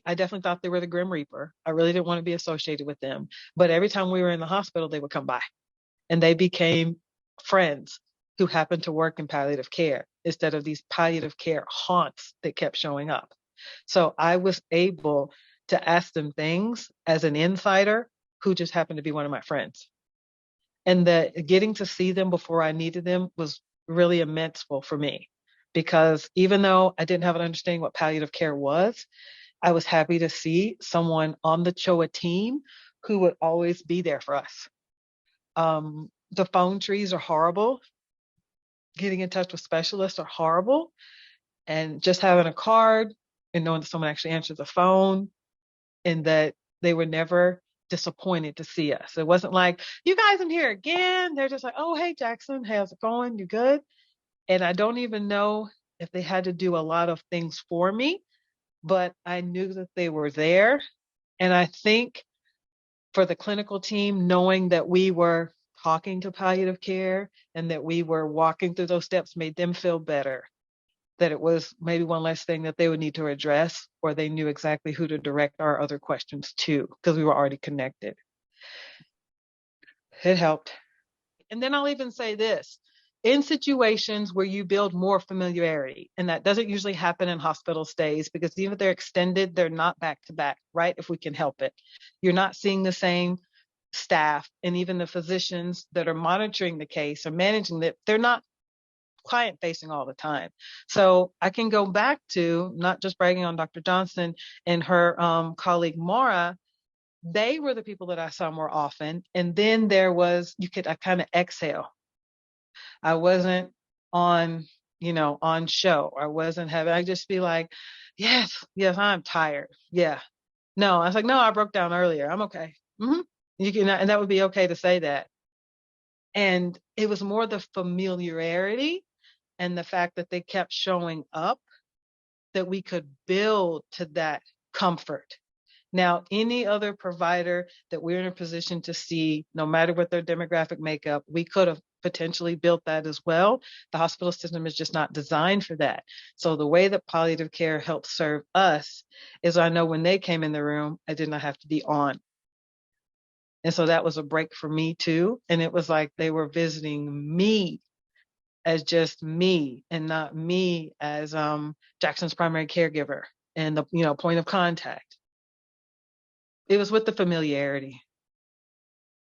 I definitely thought they were the Grim Reaper. I really didn't want to be associated with them. But every time we were in the hospital, they would come by and they became friends who happened to work in palliative care instead of these palliative care haunts that kept showing up. So I was able to ask them things as an insider who just happened to be one of my friends. And that getting to see them before I needed them was really immenseful for me because even though I didn't have an understanding what palliative care was, I was happy to see someone on the CHOA team who would always be there for us. The phone trees are horrible. Getting in touch with specialists are horrible. And just having a card and knowing that someone actually answered the phone and that they were never disappointed to see us. It wasn't like, you guys in here again. They're just like, oh, hey, Jackson, how's it going? You good? And I don't even know if they had to do a lot of things for me, but I knew that they were there. And I think for the clinical team, knowing that we were talking to palliative care and that we were walking through those steps made them feel better, that it was maybe one less thing that they would need to address, or they knew exactly who to direct our other questions to because we were already connected. It helped. And then I'll even say this, in situations where you build more familiarity, and that doesn't usually happen in hospital stays because even if they're extended, they're not back to back, right? If we can help it. You're not seeing the same staff, and even the physicians that are monitoring the case or managing it, they're not client facing all the time. So I can go back to not just bragging on Dr. Johnson and her colleague Mara. They were the people that I saw more often. And then there was, I kind of exhale. I wasn't on, on show. I wasn't having, I just be like, yes, I'm tired. Yeah. No, I was like, no, I broke down earlier. I'm okay. Mm-hmm. And that would be okay to say that. And it was more the familiarity and the fact that they kept showing up that we could build to that comfort. Now, any other provider that we're in a position to see, no matter what their demographic makeup, we could have potentially built that as well. The hospital system is just not designed for that. So the way that palliative care helps serve us is I know when they came in the room, I did not have to be on. And so that was a break for me too. And it was like they were visiting me as just me and not me as Jackson's primary caregiver and the point of contact. It was with the familiarity.